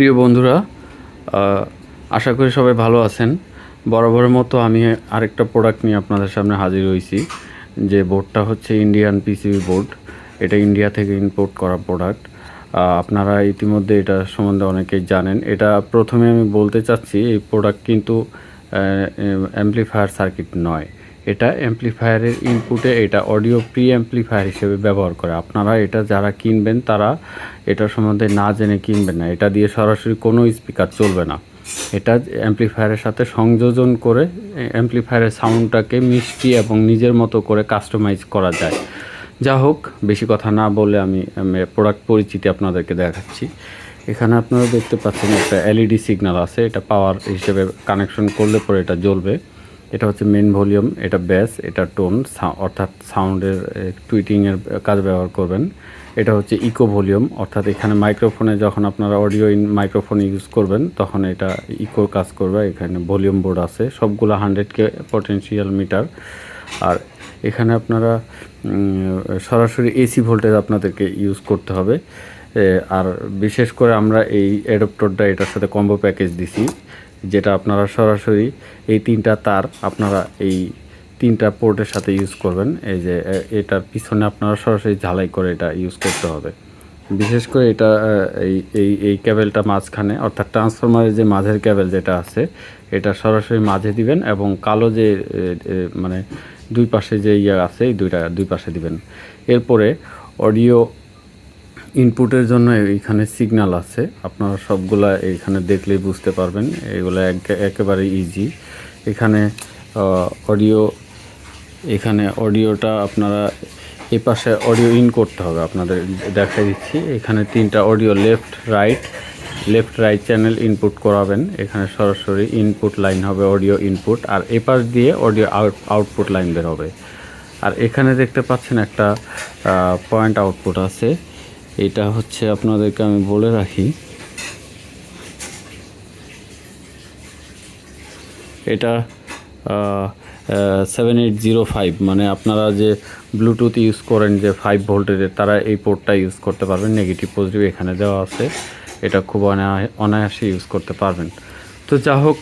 প্রিয় বন্ধুরা, আশা করি সবাই ভালো আছেন। বরাবরের মতো আমি আরেকটা প্রোডাক্ট নিয়ে আপনাদের সামনে হাজির হয়েছি। যে বোর্ডটা হচ্ছে ইন্ডিয়ান পিসিবি বোর্ড। এটা ইন্ডিয়া থেকে ইম্পোর্ট করা প্রোডাক্ট। আপনারা ইতিমধ্যে এটা সম্বন্ধে অনেকেই জানেন। এটা প্রথমে আমি বলতে চাচ্ছি, এই প্রোডাক্ট কিন্তু অ্যাম্পলিফায়ার সার্কিট নয়। এটা অ্যাম্পলিফায়ারের ইনপুটে এটা অডিও প্রি অ্যাম্পলিফায়ার হিসেবে ব্যবহার করে। আপনারা এটা যারা কিনবেন তারা এটা সম্বন্ধে না জেনে কিনবেন না। এটা দিয়ে সরাসরি কোনো স্পিকার চলবে না। এটা অ্যাম্পলিফায়ারের সাথে সংযোজন করে অ্যাম্পলিফায়ারের সাউন্ডটাকে মিষ্টি এবং নিজের মতো করে কাস্টমাইজ করা যায়। যা হোক, বেশি কথা না বলে আমি প্রোডাক্ট পরিচিতি আপনাদেরকে দেখাচ্ছি। এখানে আপনারা দেখতে পাচ্ছেন একটা এলইডি সিগন্যাল আছে। এটা পাওয়ার হিসেবে কানেকশন করলে পরে এটা জ্বলবে। এটা হচ্ছে মেন ভলিউম, এটা ব্যাস, এটা টোন অর্থাৎ সাউন্ডের টুইটিংয়ের কাজ ব্যবহার করবেন। এটা হচ্ছে ইকো ভলিউম, অর্থাৎ এখানে মাইক্রোফোনে যখন আপনারা অডিও মাইক্রোফোন ইউজ করবেন তখন এটা ইকোর কাজ করবে। এখানে ভলিউম বোর্ড আছে, সবগুলো 100K পটেনশিয়াল মিটার। আর এখানে আপনারা সরাসরি এসি ভোল্টেজ আপনাদেরকে ইউজ করতে হবে। আর বিশেষ করে আমরা এই অ্যাডাপ্টরটা এটার সাথে কম্বো প্যাকেজ দিছি, যেটা আপনারা সরাসরি এই 3টা তার আপনারা এই 3টা পোর্টের সাথে ইউজ করবেন। এই যে এটার পিছনে আপনারা সরাসরি ঝালাই করে এটা ইউজ করতে হবে। বিশেষ করে এটা এই কেবেলটা মাঝখানে, অর্থাৎ ট্রান্সফরমারের যে মাঝের কেবেল যেটা আছে এটা সরাসরি মাঝে দিবেন, এবং কালো যে মানে দুই পাশে যে আছে এই দুই পাশে দিবেন। এরপরে অডিও ইনপুটের জন্য এইখানে সিগন্যাল আছে, আপনারা সবগুলা এইখানে দেখলেই বুঝতে পারবেন। এগুলো একেবারে ইজি। এখানে অডিওটা আপনারা এই পাশে অডিও ইন করতে হবে। আপনাদের দেখাই দিচ্ছি, এখানে 3টা audio left right channel input করাবেন। এখানে সরাসরি ইনপুট লাইন হবে অডিও ইনপুট, আর এ পাশ দিয়ে অডিও আউটপুট লাইন বের হবে। আর এখানে দেখতে পাচ্ছেন একটা পয়েন্ট আউটপুট আছে। এটা হচ্ছে আপনাদেরকে আমি বলে রাখি, এটা 7805, মানে আপনারা যে ব্লুটুথ ইউজ করেন যে 5 ভোল্টের, তারা এই পোর্টটা ইউজ করতে পারবেন। নেগেটিভ পজিটিভ এখানে দেওয়া আছে, এটা খুব অনায়াসে ইউজ করতে পারবেন। তো যা হোক,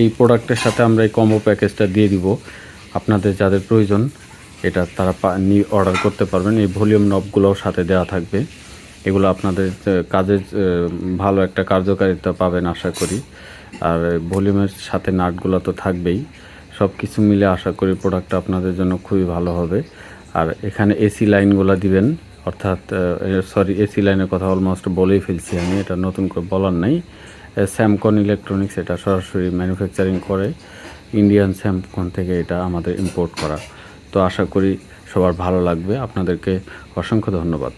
এই প্রোডাক্টের সাথে আমরা এই কম্বো প্যাকেজটা দিয়ে দিব। আপনাদের যাদের প্রয়োজন এটা তারা অর্ডার করতে পারবেন। এই ভলিউম নবগুলোও সাথে দেওয়া থাকবে। এগুলো আপনাদের কাজের ভালো একটা কার্যকারিতা পাবেন আশা করি। আর ভলিউমের সাথে নাটগুলো তো থাকবেই। সব কিছু মিলে আশা করি প্রোডাক্টটা আপনাদের জন্য খুবই ভালো হবে। আর এখানে এসি লাইনগুলো দিবেন, অর্থাৎ এসি লাইনের কথা অলমোস্ট বলেই ফেলছি আমি, এটা নতুন করে বলার নাই। স্যামকন ইলেকট্রনিক্স এটা সরাসরি ম্যানুফ্যাকচারিং করে, ইন্ডিয়ান স্যামকন থেকে এটা আমাদের ইম্পোর্ট করা। তো আশা করি সবার ভালো লাগবে। আপনাদেরকে অসংখ্য ধন্যবাদ।